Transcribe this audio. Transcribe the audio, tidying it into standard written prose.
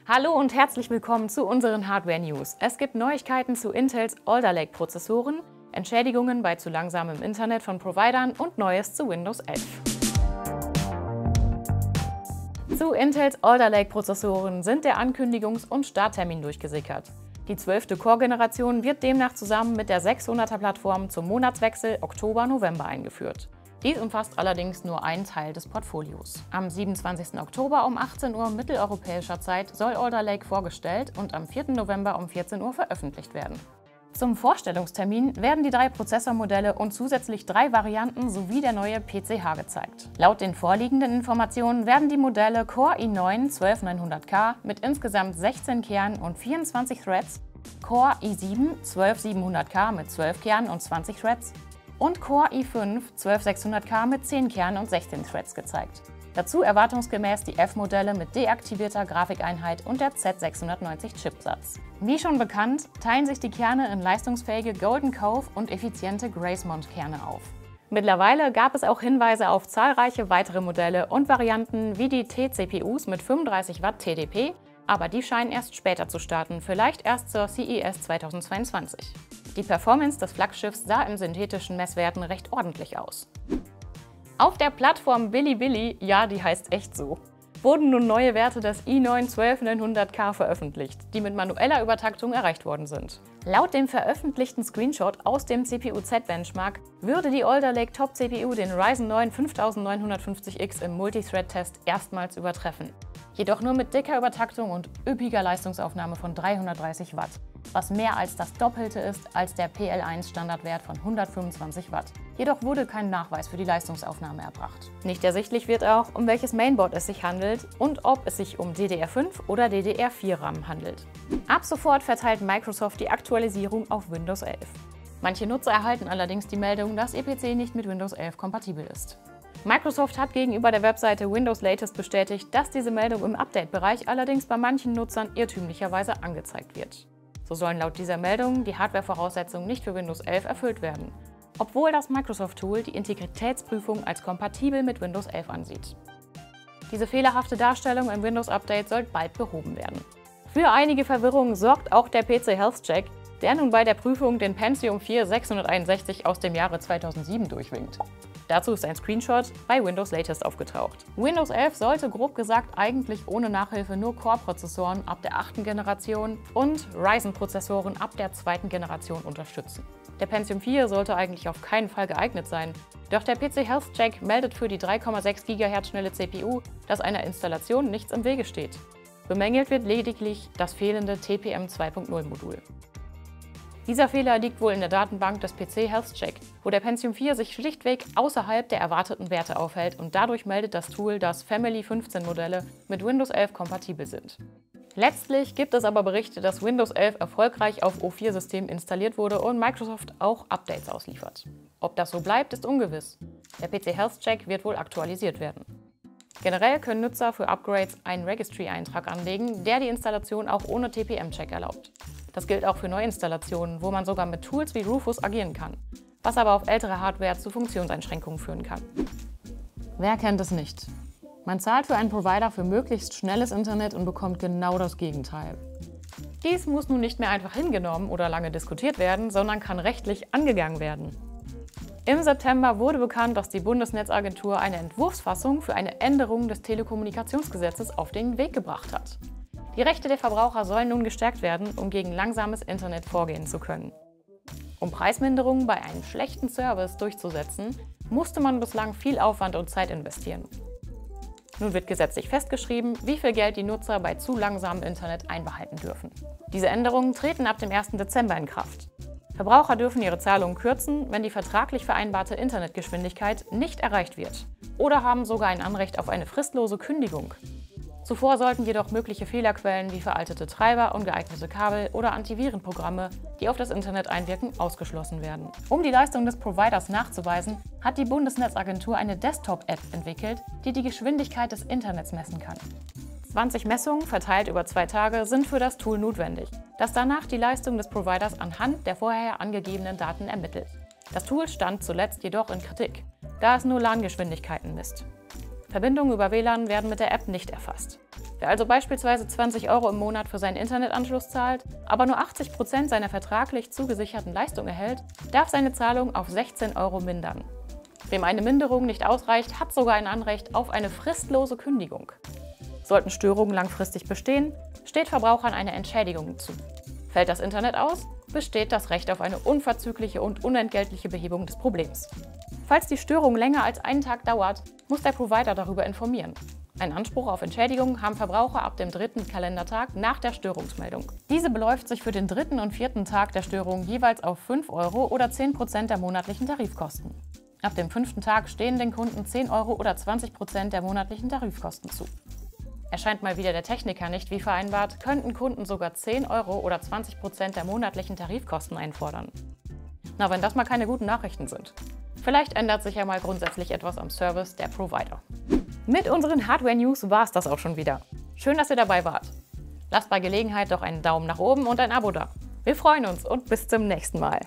Hallo und herzlich willkommen zu unseren Hardware News. Es gibt Neuigkeiten zu Intels Alder Lake Prozessoren, Entschädigungen bei zu langsamem Internet von Providern und Neues zu Windows 11. Zu Intels Alder Lake Prozessoren sind der Ankündigungs- und Starttermin durchgesickert. Die 12. Core-Generation wird demnach zusammen mit der 600er-Plattform zum Monatswechsel Oktober-November eingeführt. Dies umfasst allerdings nur einen Teil des Portfolios. Am 27. Oktober um 18 Uhr mitteleuropäischer Zeit soll Alder Lake vorgestellt und am 4. November um 14 Uhr veröffentlicht werden. Zum Vorstellungstermin werden die 3 Prozessormodelle und zusätzlich 3 Varianten sowie der neue PCH gezeigt. Laut den vorliegenden Informationen werden die Modelle Core i9 12900K mit insgesamt 16 Kernen und 24 Threads, Core i7 12700K mit 12 Kernen und 20 Threads und Core i5 12600K mit 10 Kernen und 16 Threads gezeigt. Dazu erwartungsgemäß die F-Modelle mit deaktivierter Grafikeinheit und der Z690-Chipsatz. Wie schon bekannt, teilen sich die Kerne in leistungsfähige Golden Cove und effiziente Gracemont-Kerne auf. Mittlerweile gab es auch Hinweise auf zahlreiche weitere Modelle und Varianten wie die T-CPUs mit 35 Watt TDP, aber die scheinen erst später zu starten, vielleicht erst zur CES 2022. Die Performance des Flaggschiffs sah in synthetischen Messwerten recht ordentlich aus. Auf der Plattform Bilibili, ja, die heißt echt so, wurden nun neue Werte des i9 12900K veröffentlicht, die mit manueller Übertaktung erreicht worden sind. Laut dem veröffentlichten Screenshot aus dem CPU-Z-Benchmark würde die Alder Lake Top-CPU den Ryzen 9 5950X im Multithread-Test erstmals übertreffen. Jedoch nur mit dicker Übertaktung und üppiger Leistungsaufnahme von 330 Watt, was mehr als das Doppelte ist als der PL1-Standardwert von 125 Watt. Jedoch wurde kein Nachweis für die Leistungsaufnahme erbracht. Nicht ersichtlich wird auch, um welches Mainboard es sich handelt und ob es sich um DDR5 oder DDR4-RAM handelt. Ab sofort verteilt Microsoft die Aktualisierung auf Windows 11. Manche Nutzer erhalten allerdings die Meldung, dass ihr PC nicht mit Windows 11 kompatibel ist. Microsoft hat gegenüber der Webseite Windows Latest bestätigt, dass diese Meldung im Update-Bereich allerdings bei manchen Nutzern irrtümlicherweise angezeigt wird. So sollen laut dieser Meldung die Hardware-Voraussetzungen nicht für Windows 11 erfüllt werden, obwohl das Microsoft-Tool die Integritätsprüfung als kompatibel mit Windows 11 ansieht. Diese fehlerhafte Darstellung im Windows-Update soll bald behoben werden. Für einige Verwirrung sorgt auch der PC Health Check, der nun bei der Prüfung den Pentium 4 661 aus dem Jahre 2007 durchwinkt. Dazu ist ein Screenshot bei Windows Latest aufgetaucht. Windows 11 sollte grob gesagt eigentlich ohne Nachhilfe nur Core-Prozessoren ab der 8. Generation und Ryzen-Prozessoren ab der 2. Generation unterstützen. Der Pentium 4 sollte eigentlich auf keinen Fall geeignet sein, doch der PC Health Check meldet für die 3,6 GHz schnelle CPU, dass einer Installation nichts im Wege steht. Bemängelt wird lediglich das fehlende TPM 2.0 Modul. Dieser Fehler liegt wohl in der Datenbank des PC Health Check, wo der Pentium 4 sich schlichtweg außerhalb der erwarteten Werte aufhält und dadurch meldet das Tool, dass Family 15 Modelle mit Windows 11 kompatibel sind. Letztlich gibt es aber Berichte, dass Windows 11 erfolgreich auf O4-Systemen installiert wurde und Microsoft auch Updates ausliefert. Ob das so bleibt, ist ungewiss. Der PC Health Check wird wohl aktualisiert werden. Generell können Nutzer für Upgrades einen Registry-Eintrag anlegen, der die Installation auch ohne TPM-Check erlaubt. Das gilt auch für Neuinstallationen, wo man sogar mit Tools wie Rufus agieren kann, was aber auf ältere Hardware zu Funktionseinschränkungen führen kann. Wer kennt es nicht? Man zahlt für einen Provider für möglichst schnelles Internet und bekommt genau das Gegenteil. Dies muss nun nicht mehr einfach hingenommen oder lange diskutiert werden, sondern kann rechtlich angegangen werden. Im September wurde bekannt, dass die Bundesnetzagentur eine Entwurfsfassung für eine Änderung des Telekommunikationsgesetzes auf den Weg gebracht hat. Die Rechte der Verbraucher sollen nun gestärkt werden, um gegen langsames Internet vorgehen zu können. Um Preisminderungen bei einem schlechten Service durchzusetzen, musste man bislang viel Aufwand und Zeit investieren. Nun wird gesetzlich festgeschrieben, wie viel Geld die Nutzer bei zu langsamem Internet einbehalten dürfen. Diese Änderungen treten ab dem 1. Dezember in Kraft. Verbraucher dürfen ihre Zahlungen kürzen, wenn die vertraglich vereinbarte Internetgeschwindigkeit nicht erreicht wird, oder haben sogar ein Anrecht auf eine fristlose Kündigung. Zuvor sollten jedoch mögliche Fehlerquellen wie veraltete Treiber, ungeeignete Kabel oder Antivirenprogramme, die auf das Internet einwirken, ausgeschlossen werden. Um die Leistung des Providers nachzuweisen, hat die Bundesnetzagentur eine Desktop-App entwickelt, die die Geschwindigkeit des Internets messen kann. 20 Messungen, verteilt über 2 Tage, sind für das Tool notwendig, das danach die Leistung des Providers anhand der vorher angegebenen Daten ermittelt. Das Tool stand zuletzt jedoch in Kritik, da es nur LAN-Geschwindigkeiten misst. Verbindungen über WLAN werden mit der App nicht erfasst. Wer also beispielsweise 20 € im Monat für seinen Internetanschluss zahlt, aber nur 80% seiner vertraglich zugesicherten Leistung erhält, darf seine Zahlung auf 16 € mindern. Wem eine Minderung nicht ausreicht, hat sogar ein Anrecht auf eine fristlose Kündigung. Sollten Störungen langfristig bestehen, steht Verbrauchern eine Entschädigung zu. Fällt das Internet aus, besteht das Recht auf eine unverzügliche und unentgeltliche Behebung des Problems. Falls die Störung länger als einen Tag dauert, muss der Provider darüber informieren. Einen Anspruch auf Entschädigung haben Verbraucher ab dem 3. Kalendertag nach der Störungsmeldung. Diese beläuft sich für den 3. und 4. Tag der Störung jeweils auf 5 € oder 10% der monatlichen Tarifkosten. Ab dem 5. Tag stehen den Kunden 10 € oder 20% der monatlichen Tarifkosten zu. Erscheint mal wieder der Techniker nicht wie vereinbart, könnten Kunden sogar 10 € oder 20% der monatlichen Tarifkosten einfordern. Na, wenn das mal keine guten Nachrichten sind. Vielleicht ändert sich ja mal grundsätzlich etwas am Service der Provider. Mit unseren Hardware-News war es das auch schon wieder. Schön, dass ihr dabei wart. Lasst bei Gelegenheit doch einen Daumen nach oben und ein Abo da. Wir freuen uns und bis zum nächsten Mal.